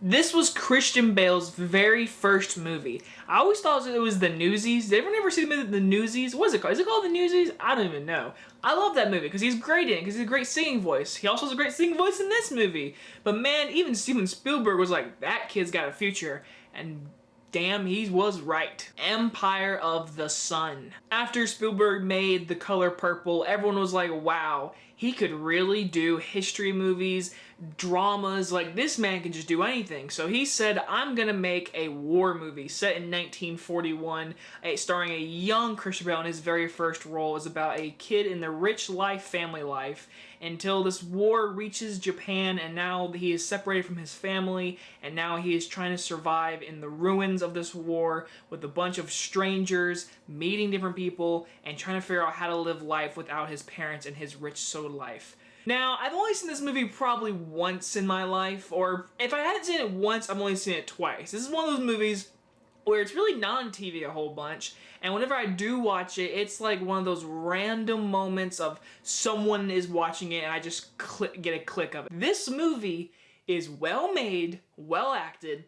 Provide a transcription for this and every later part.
This was Christian Bale's very first movie. I always thought it was The Newsies. Did anyone ever see the movie The Newsies? What is it called? Is it called The Newsies? I don't even know. I love that movie because he's great in it, because he's a great singing voice. He also has a great singing voice in this movie. But man, even Steven Spielberg was like, that kid's got a future. And damn, he was right. Empire of the Sun. After Spielberg made The Color Purple, everyone was like, wow, he could really do history movies, dramas, like this man can just do anything. So he said, I'm gonna make a war movie set in 1941, starring a young Christian Bale in his very first role. It's about a kid in the rich life, family life, until this war reaches Japan, and now he is separated from his family, and now he is trying to survive in the ruins of this war with a bunch of strangers, meeting different people, and trying to figure out how to live life without his parents and his rich soul life. Now, I've only seen this movie probably once in my life, or if I hadn't seen it once, I've only seen it twice. This is one of those movies where it's really not on TV a whole bunch, and whenever I do watch it, it's like one of those random moments of someone is watching it and I just get a click of it. This movie is well made, well acted.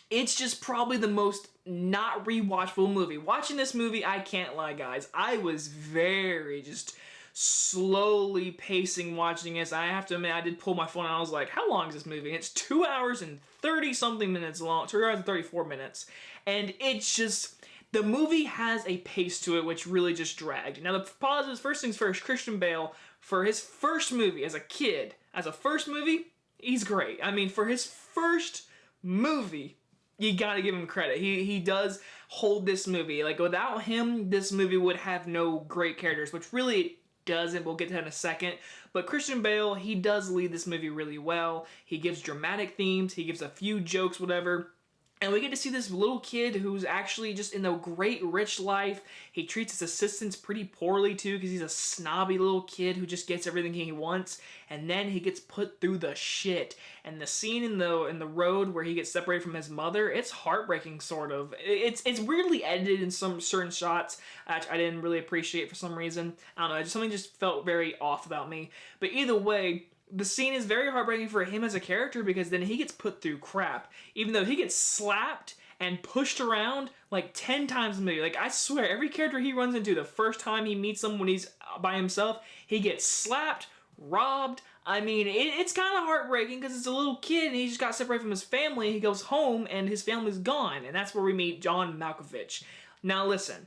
It's just probably the most not rewatchable movie. Watching this movie, I can't lie, guys, I was very just slowly pacing watching this. I have to admit, I did pull my phone and I was like, how long is this movie? And it's 2 hours and 30 something minutes long, 2 hours and 34 minutes. And it's just, the movie has a pace to it which really just dragged. Now the positives, first things first, Christian Bale, for his first movie as a kid, as a first movie, he's great. I mean, for his first movie, you gotta give him credit. He does hold this movie. Like, without him, this movie would have no great characters, which really doesn't. We'll get to that in a second. But Christian Bale, he does lead this movie really well. He gives dramatic themes. He gives a few jokes, whatever. And we get to see this little kid who's actually just in a great rich life. He treats his assistants pretty poorly too, because he's a snobby little kid who just gets everything he wants. And then he gets put through the shit. And the scene in the road where he gets separated from his mother, it's heartbreaking, sort of. It's weirdly edited in some certain shots I didn't really appreciate for some reason. I don't know, something just felt very off about me. But either way, the scene is very heartbreaking for him as a character, because then he gets put through crap. Even though he gets slapped and pushed around like 10 times in the movie. Like, I swear, every character he runs into, the first time he meets them when he's by himself, he gets slapped, robbed. I mean, it's kind of heartbreaking because it's a little kid and he just got separated from his family. He goes home and his family's gone. And that's where we meet John Malkovich. Now listen,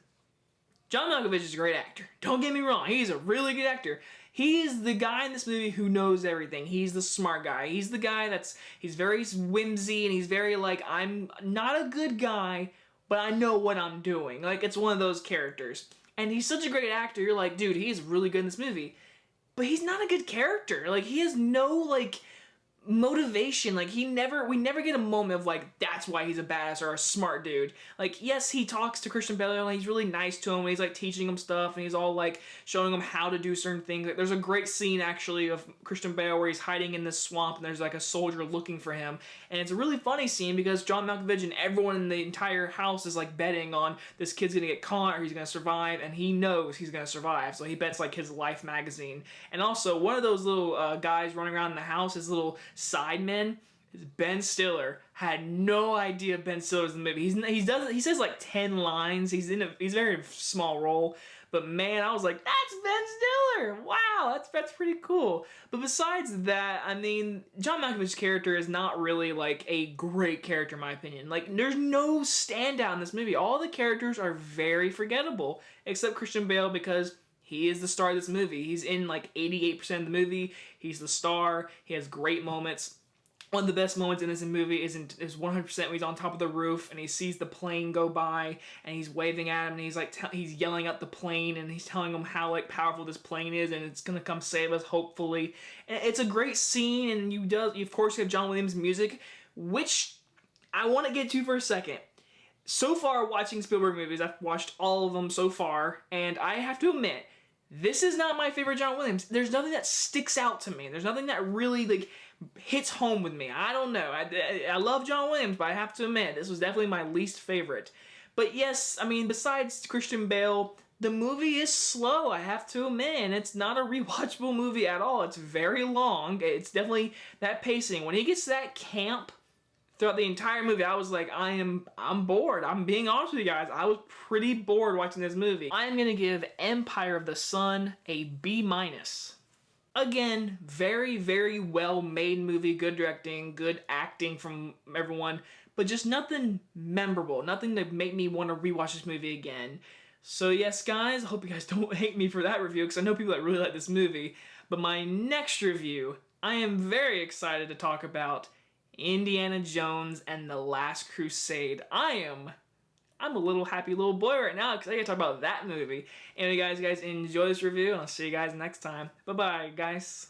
John Malkovich is a great actor. Don't get me wrong, he's a really good actor. He's the guy in this movie who knows everything. He's the smart guy. He's the guy he's very whimsy and he's very like, I'm not a good guy, but I know what I'm doing. Like, it's one of those characters. And he's such a great actor, you're like, dude, he's really good in this movie. But he's not a good character. Like, he has no, like, motivation. Like, we never get a moment of like, that's why he's a badass or a smart dude. Like, yes, he talks to Christian Bale and he's really nice to him and he's like teaching him stuff and he's all like showing him how to do certain things. Like, there's a great scene actually of Christian Bale where he's hiding in this swamp and there's like a soldier looking for him, and it's a really funny scene because John Malkovich and everyone in the entire house is like betting on this kid's gonna get caught or he's gonna survive, and he knows he's gonna survive, so he bets like his Life magazine. And also, one of those little guys running around in the house, his little sidemen, Ben Stiller. Had no idea Ben Stiller's in the movie. He says like 10 lines. He's a very small role. But man, I was like, that's Ben Stiller! Wow, that's pretty cool. But besides that, I mean, John Malkovich's character is not really like a great character in my opinion. Like, there's no standout in this movie. All the characters are very forgettable, except Christian Bale, because he is the star of this movie. He's in like 88% of the movie. He's the star. He has great moments. One of the best moments in this movie is 100% when he's on top of the roof and he sees the plane go by and he's waving at him and he's like he's yelling at the plane and he's telling him how like powerful this plane is and it's gonna come save us, hopefully. And it's a great scene, and you of course have John Williams music, which I want to get to for a second. So far, watching Spielberg movies, I've watched all of them so far, and I have to admit, this is not my favorite John Williams. There's nothing that sticks out to me. There's nothing that really like hits home with me. I don't know. I love John Williams, but I have to admit, this was definitely my least favorite. But yes, I mean, besides Christian Bale, the movie is slow, I have to admit, and it's not a rewatchable movie at all. It's very long. It's definitely that pacing. When he gets to that camp throughout the entire movie, I was like, I'm bored. I'm being honest with you guys. I was pretty bored watching this movie. I am gonna give Empire of the Sun a B-. Again, very, very well made movie, good directing, good acting from everyone, but just nothing memorable, nothing to make me want to rewatch this movie again. So yes, guys, I hope you guys don't hate me for that review, because I know people that really like this movie. But my next review, I am very excited to talk about Indiana Jones and the Last Crusade. I'm a little happy little boy right now because I get to talk about that movie. Anyway, guys, enjoy this review, and I'll see you guys next time. Bye-bye, guys.